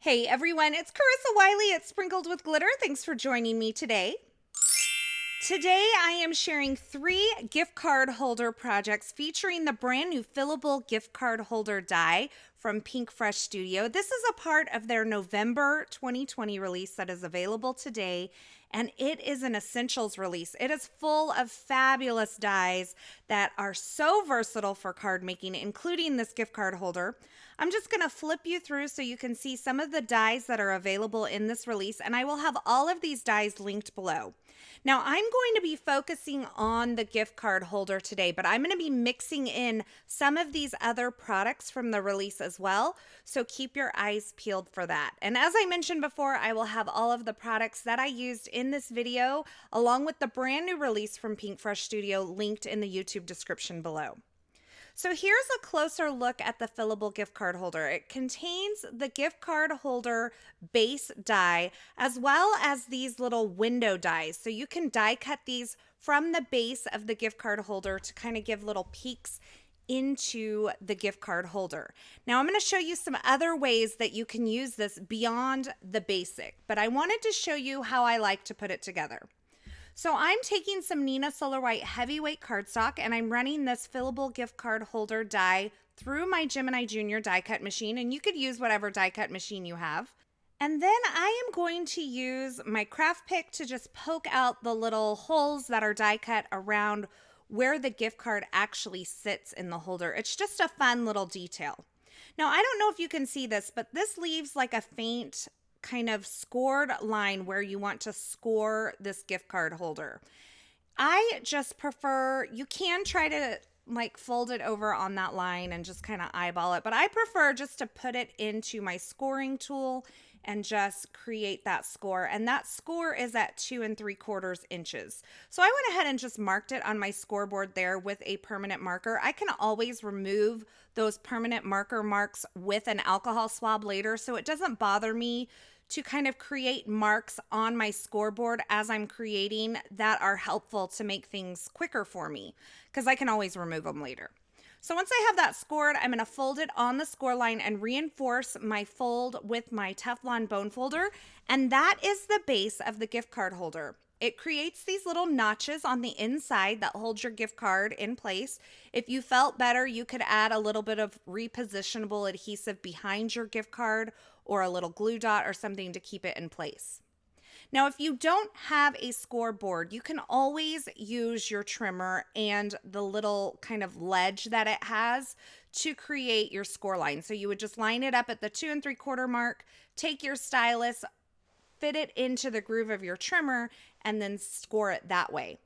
Hey everyone, it's Carissa Wiley at Sprinkled with Glitter. Thanks for joining me today. Today I am sharing 3 gift card holder projects featuring the brand new Fillable gift card holder die from Pinkfresh Studio. This is a part of their November 2020 release that is available today, and it is an essentials release. It is full of fabulous dies that are so versatile for card making, including this gift card holder. I'm just going to flip you through so you can see some of the dies that are available in this release, and I will have all of these dies linked below. Now, I'm going to be focusing on the gift card holder today, but I'm going to be mixing in some of these other products from the release as well, so keep your eyes peeled for that. And as I mentioned before, I will have all of the products that I used in this video, along with the brand new release from Pinkfresh Studio, linked in the YouTube description below. So here's a closer look at the Fillable gift card holder. It contains the gift card holder base die as well as these little window dies. So you can die cut these from the base of the gift card holder to kind of give little peeks into the gift card holder. Now I'm going to show you some other ways that you can use this beyond the basic, but I wanted to show you how I like to put it together. So I'm taking some Neenah Solar White heavyweight cardstock and I'm running this Fillable gift card holder die through my Gemini Junior die cut machine, and you could use whatever die cut machine you have. And then I am going to use my craft pick to just poke out the little holes that are die cut around where the gift card actually sits in the holder. It's just a fun little detail. Now, I don't know if you can see this, but this leaves like a faint kind of scored line where you want to score this gift card holder. I just prefer, you can try to like fold it over on that line and just kind of eyeball it, but I prefer just to put it into my scoring tool and just create that score. And that score is at 2 3/4 inches. So I went ahead and just marked it on my scoreboard there with a permanent marker. I can always remove those permanent marker marks with an alcohol swab later, so it doesn't bother me to kind of create marks on my scoreboard as I'm creating that are helpful to make things quicker for me, because I can always remove them later. So once I have that scored, I'm going to fold it on the score line and reinforce my fold with my Teflon bone folder, and that is the base of the gift card holder. It creates these little notches on the inside that hold your gift card in place. If you felt better, you could add a little bit of repositionable adhesive behind your gift card or a little glue dot or something to keep it in place. Now, if you don't have a scoreboard, you can always use your trimmer and the little kind of ledge that it has to create your score line. So you would just line it up at the 2 3/4 mark, take your stylus, fit it into the groove of your trimmer, and then score it that way.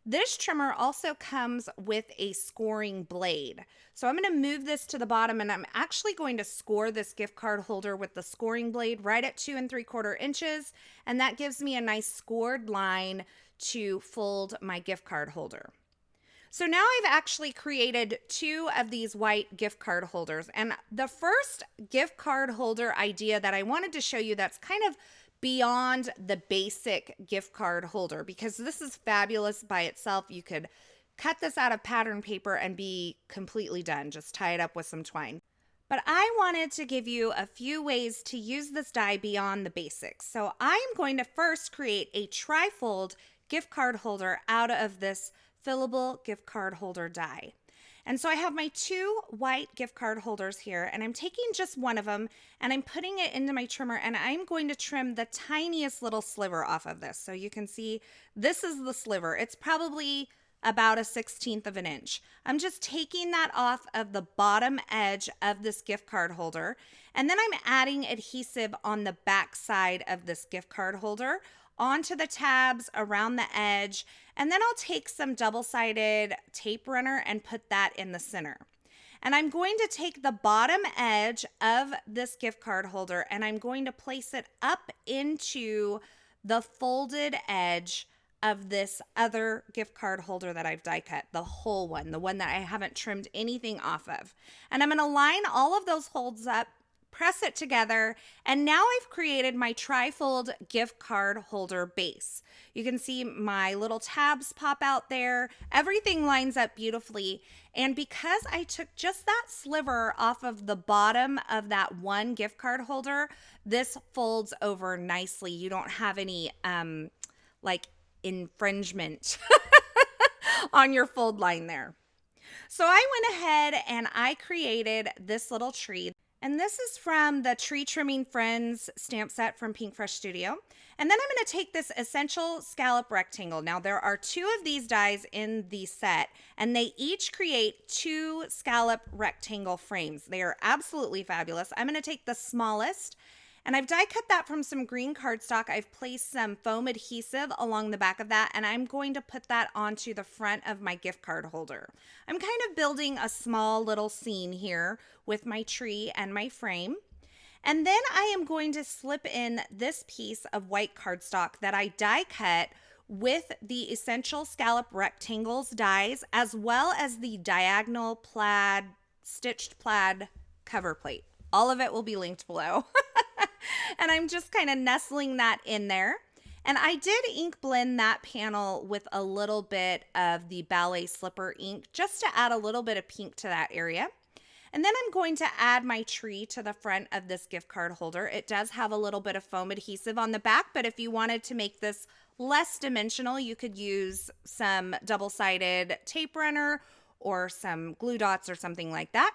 This trimmer also comes with a scoring blade. So I'm going to move this to the bottom, and I'm actually going to score this gift card holder with the scoring blade right at 2 3/4 inches. And that gives me a nice scored line to fold my gift card holder. So now I've actually created 2 of these white gift card holders. And the first gift card holder idea that I wanted to show you that's kind of beyond the basic gift card holder, because this is fabulous by itself. You could cut this out of pattern paper and be completely done. Just tie it up with some twine. But I wanted to give you a few ways to use this die beyond the basics. So I'm going to first create a tri-fold gift card holder out of this Fillable gift card holder die. And so I have my 2 white gift card holders here, and I'm taking just one of them and I'm putting it into my trimmer, and I'm going to trim the tiniest little sliver off of this. So you can see this is the sliver. It's probably about a 1/16 of an inch. I'm just taking that off of the bottom edge of this gift card holder, and then I'm adding adhesive on the back side of this gift card holder onto the tabs around the edge, and then I'll take some double-sided tape runner and put that in the center. And I'm going to take the bottom edge of this gift card holder and I'm going to place it up into the folded edge of this other gift card holder that I've die cut, the whole one, the one that I haven't trimmed anything off of. And I'm going to line all of those holes up press it together, and now I've created my tri-fold gift card holder base. You can see my little tabs pop out there. Everything lines up beautifully. And because I took just that sliver off of the bottom of that one gift card holder, this folds over nicely. You don't have any like infringement on your fold line there. So I went ahead and I created this little tree. And this is from the Tree Trimming Friends stamp set from Pinkfresh Studio. And then I'm going to take this Essential Scallop Rectangle. Now there are 2 of these dies in the set, and they each create 2 scallop rectangle frames. They are absolutely fabulous. I'm going to take the smallest, and I've die cut that from some green cardstock. I've placed some foam adhesive along the back of that, and I'm going to put that onto the front of my gift card holder. I'm kind of building a small little scene here with my tree and my frame. And then I am going to slip in this piece of white cardstock that I die cut with the Essential Scallop Rectangles dies, as well as the diagonal plaid, stitched plaid cover plate. All of it will be linked below. And I'm just kind of nestling that in there. And I did ink blend that panel with a little bit of the ballet slipper ink just to add a little bit of pink to that area. And then I'm going to add my tree to the front of this gift card holder. It does have a little bit of foam adhesive on the back, but if you wanted to make this less dimensional, you could use some double-sided tape runner or some glue dots or something like that.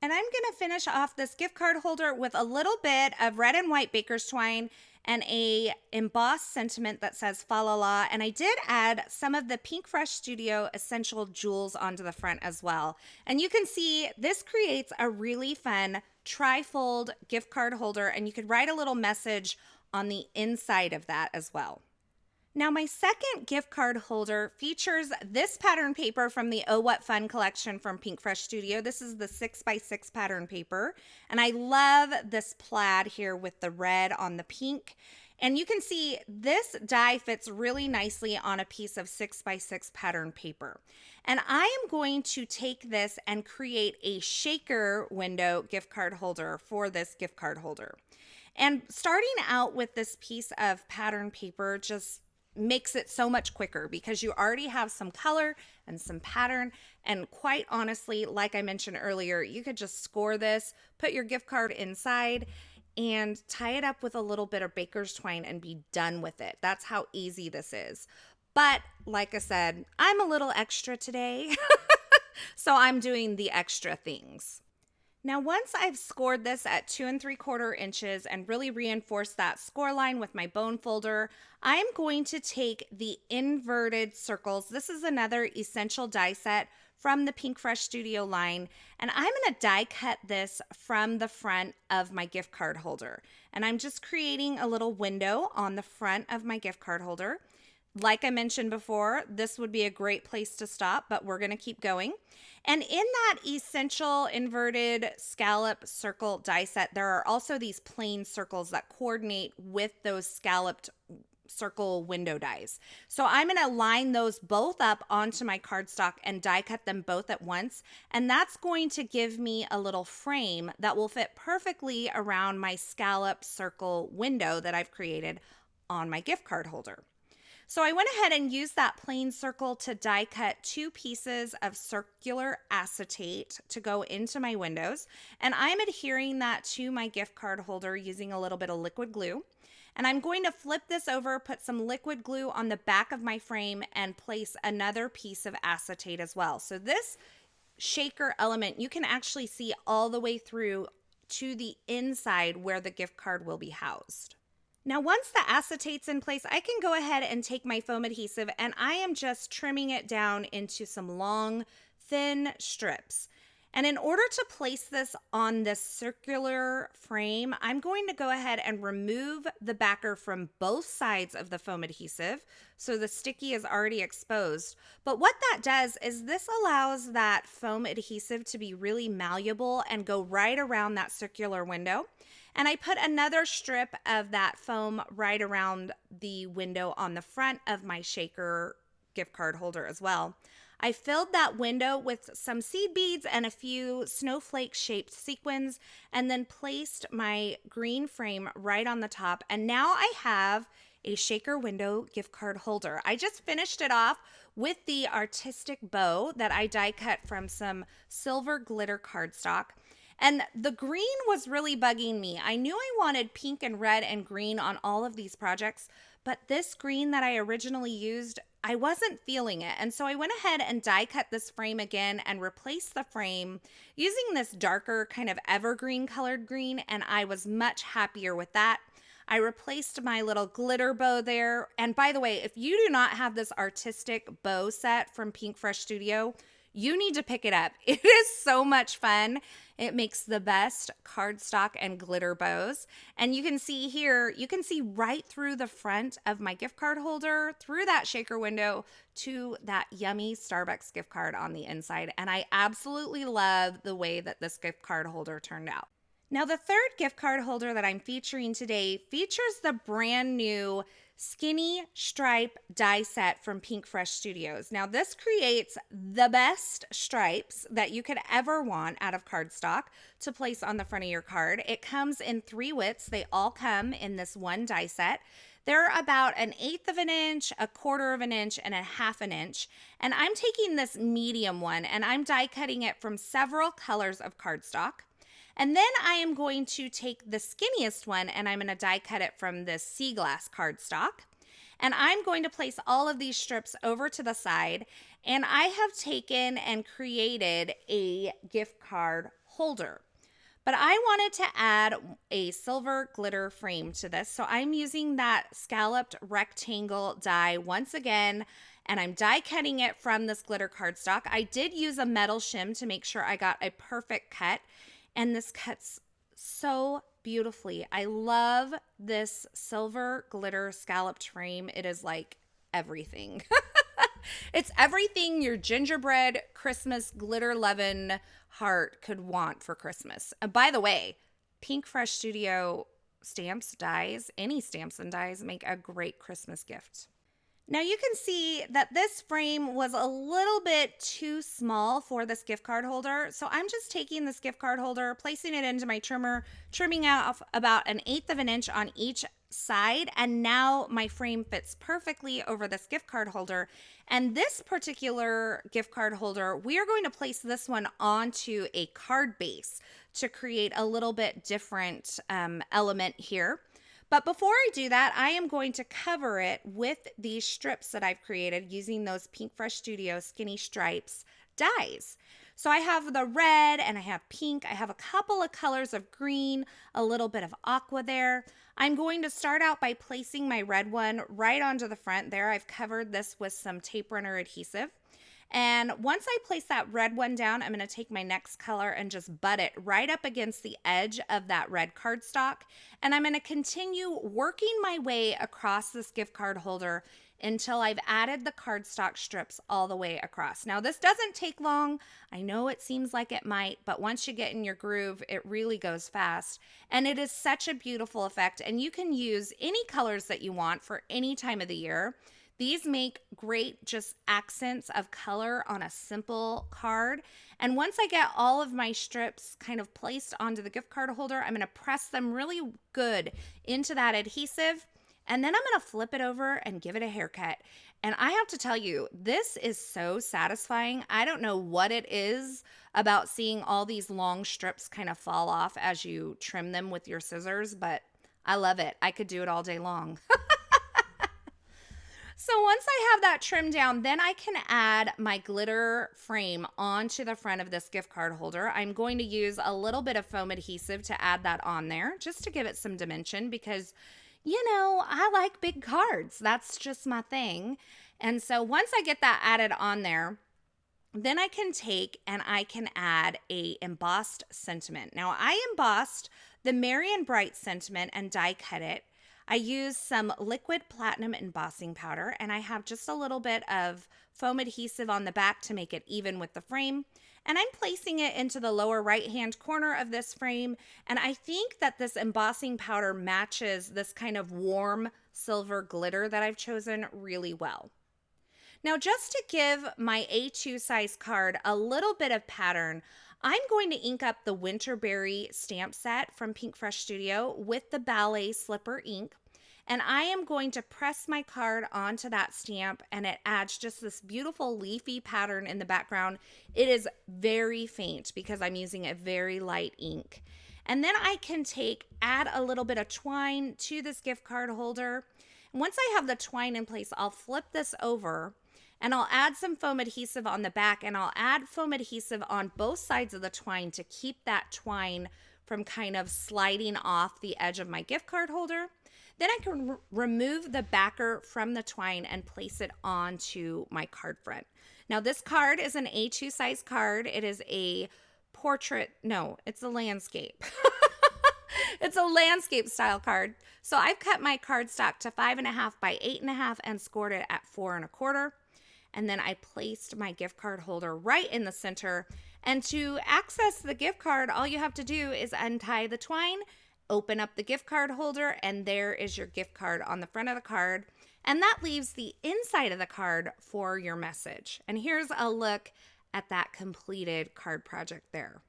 And I'm going to finish off this gift card holder with a little bit of red and white baker's twine and a embossed sentiment that says fa la la. And I did add some of the Pinkfresh Studio Essential jewels onto the front as well. And you can see this creates a really fun tri-fold gift card holder, and you could write a little message on the inside of that as well. Now my second gift card holder features this pattern paper from the Oh What Fun collection from Pinkfresh Studio. This is the 6x6 pattern paper, and I love this plaid here with the red on the pink. And you can see this die fits really nicely on a piece of 6x6 pattern paper. And I am going to take this and create a shaker window gift card holder for this gift card holder. And starting out with this piece of pattern paper just makes it so much quicker because you already have some color and some pattern. And quite honestly, like I mentioned earlier, you could just score this, put your gift card inside, and tie it up with a little bit of baker's twine and be done with it. That's how easy this is. But like I said, I'm a little extra today, so I'm doing the extra things. Now, once I've scored this at 2 3/4 inches and really reinforced that score line with my bone folder, I'm going to take the inverted circles. This is another Essential die set from the Pinkfresh Studio line, and I'm going to die cut this from the front of my gift card holder. And I'm just creating a little window on the front of my gift card holder. Like I mentioned before, this would be a great place to stop, but we're going to keep going. And in that Essential inverted scallop circle die set, there are also these plain circles that coordinate with those scalloped circle window dies. So I'm going to line those both up onto my cardstock and die cut them both at once. And that's going to give me a little frame that will fit perfectly around my scallop circle window that I've created on my gift card holder. So I went ahead and used that plain circle to die cut 2 pieces of circular acetate to go into my windows. And I'm adhering that to my gift card holder using a little bit of liquid glue. And I'm going to flip this over, put some liquid glue on the back of my frame, and place another piece of acetate as well. So this shaker element, you can actually see all the way through to the inside where the gift card will be housed. Now, once the acetate's in place, I can go ahead and take my foam adhesive, and I am just trimming it down into some long, thin strips. And in order to place this on this circular frame, I'm going to go ahead and remove the backer from both sides of the foam adhesive, so the sticky is already exposed. But what that does is this allows that foam adhesive to be really malleable and go right around that circular window. And I put another strip of that foam right around the window on the front of my shaker gift card holder as well. I filled that window with some seed beads and a few snowflake shaped sequins, and then placed my green frame right on the top. And now I have a shaker window gift card holder. I just finished it off with the artistic bow that I die cut from some silver glitter cardstock. And the green was really bugging me. I knew I wanted pink and red and green on all of these projects, but this green that I originally used, I wasn't feeling it. And so I went ahead and die cut this frame again and replaced the frame using this darker kind of evergreen colored green, and I was much happier with that. I replaced my little glitter bow there. And by the way, if you do not have this artistic bow set from Pinkfresh Studio, you need to pick it up. It is so much fun. It makes the best cardstock and glitter bows. And you can see here, you can see right through the front of my gift card holder, through that shaker window to that yummy Starbucks gift card on the inside. And I absolutely love the way that this gift card holder turned out. Now, the third gift card holder that I'm featuring today features the brand new Skinny Stripe die set from Pinkfresh Studios. Now, this creates the best stripes that you could ever want out of cardstock to place on the front of your card. It comes in 3 widths. They all come in this one die set. They're about 1/8 of an inch, 1/4 of an inch, and 1/2 an inch. And I'm taking this medium one and I'm die cutting it from several colors of cardstock. And then I am going to take the skinniest one and I'm going to die cut it from this sea glass cardstock. And I'm going to place all of these strips over to the side. And I have taken and created a gift card holder. But I wanted to add a silver glitter frame to this. So I'm using that scalloped rectangle die once again. And I'm die cutting it from this glitter cardstock. I did use a metal shim to make sure I got a perfect cut. And this cuts so beautifully. I love this silver glitter scalloped frame. It is like everything. It's everything your gingerbread Christmas glitter loving heart could want for Christmas. And by the way, Pinkfresh Studio stamps, dies, any stamps and dies make a great Christmas gift. Now you can see that this frame was a little bit too small for this gift card holder. So I'm just taking this gift card holder, placing it into my trimmer, trimming out about 1/8 of an inch on each side. And now my frame fits perfectly over this gift card holder. And this particular gift card holder, we are going to place this one onto a card base to create a little bit different element here. But before I do that, I am going to cover it with these strips that I've created using those Pinkfresh Studio Skinny Stripes dies. So I have the red and I have pink. I have a couple of colors of green, a little bit of aqua there. I'm going to start out by placing my red one right onto the front there. I've covered this with some tape runner adhesive. And once I place that red one down, I'm going to take my next color and just butt it right up against the edge of that red cardstock. And I'm going to continue working my way across this gift card holder until I've added the cardstock strips all the way across. Now, this doesn't take long. I know it seems like it might, but once you get in your groove, it really goes fast. And it is such a beautiful effect. And you can use any colors that you want for any time of the year. These make great just accents of color on a simple card. And once I get all of my strips kind of placed onto the gift card holder, I'm going to press them really good into that adhesive. And then I'm going to flip it over and give it a haircut. And I have to tell you, this is so satisfying. I don't know what it is about seeing all these long strips kind of fall off as you trim them with your scissors, but I love it. I could do it all day long. So once I have that trimmed down, then I can add my glitter frame onto the front of this gift card holder. I'm going to use a little bit of foam adhesive to add that on there just to give it some dimension because, you know, I like big cards. That's just my thing. And so once I get that added on there, then I can take and I can add a embossed sentiment. Now I embossed the Merry and Bright sentiment and die cut it. I use some liquid platinum embossing powder, and I have just a little bit of foam adhesive on the back to make it even with the frame. And I'm placing it into the lower right-hand corner of this frame. And I think that this embossing powder matches this kind of warm silver glitter that I've chosen really well. Now, just to give my A2 size card a little bit of pattern, I'm going to ink up the Winterberry stamp set from Pinkfresh Studio with the Ballet Slipper ink. And I am going to press my card onto that stamp, and it adds just this beautiful leafy pattern in the background. It is very faint because I'm using a very light ink. And then I can add a little bit of twine to this gift card holder. And once I have the twine in place, I'll flip this over and I'll add some foam adhesive on the back, and I'll add foam adhesive on both sides of the twine to keep that twine from kind of sliding off the edge of my gift card holder. Then I can remove the backer from the twine and place it onto my card front. Now this card is an A2 size card. It is a portrait, no, it's a landscape. It's a landscape style card. So I've cut my cardstock to 5.5 by 8.5 and scored it at 4.25. And then I placed my gift card holder right in the center. And to access the gift card, all you have to do is untie the twine, open up the gift card holder, and there is your gift card on the front of the card. And that leaves the inside of the card for your message. And here's a look at that completed card project there.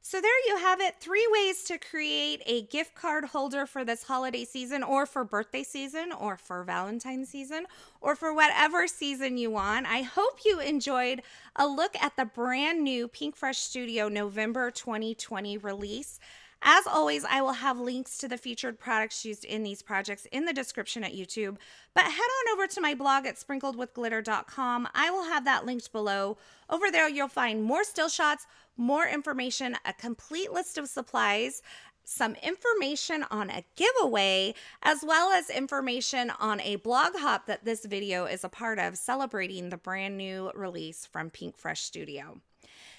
So there you have it, 3 ways to create a gift card holder for this holiday season, or for birthday season, or for Valentine's season, or for whatever season you want. I hope you enjoyed a look at the brand new Pinkfresh Studio November 2020 release. As always, I will have links to the featured products used in these projects in the description at YouTube, but head on over to my blog at sprinkledwithglitter.com. I will have that linked below. Over there, you'll find more still shots, more information, a complete list of supplies, some information on a giveaway, as well as information on a blog hop that this video is a part of, celebrating the brand new release from Pinkfresh Studio.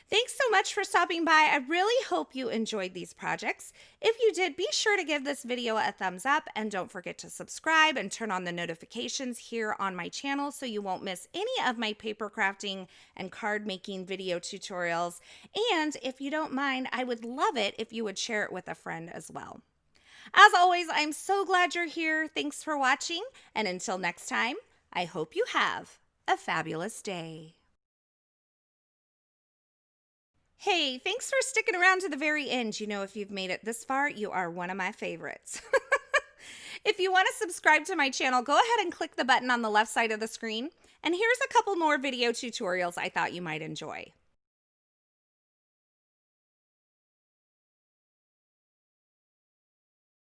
Thanks so much for stopping by. I really hope you enjoyed these projects. If you did, be sure to give this video a thumbs up, and don't forget to subscribe and turn on the notifications here on my channel so you won't miss any of my paper crafting and card making video tutorials. And if you don't mind, I would love it if you would share it with a friend as well. As always, I'm so glad you're here. Thanks for watching, and until next time, I hope you have a fabulous day. Hey, thanks for sticking around to the very end. You know, if you've made it this far, you are one of my favorites. If you want to subscribe to my channel, go ahead and click the button on the left side of the screen. And here's a couple more video tutorials I thought you might enjoy.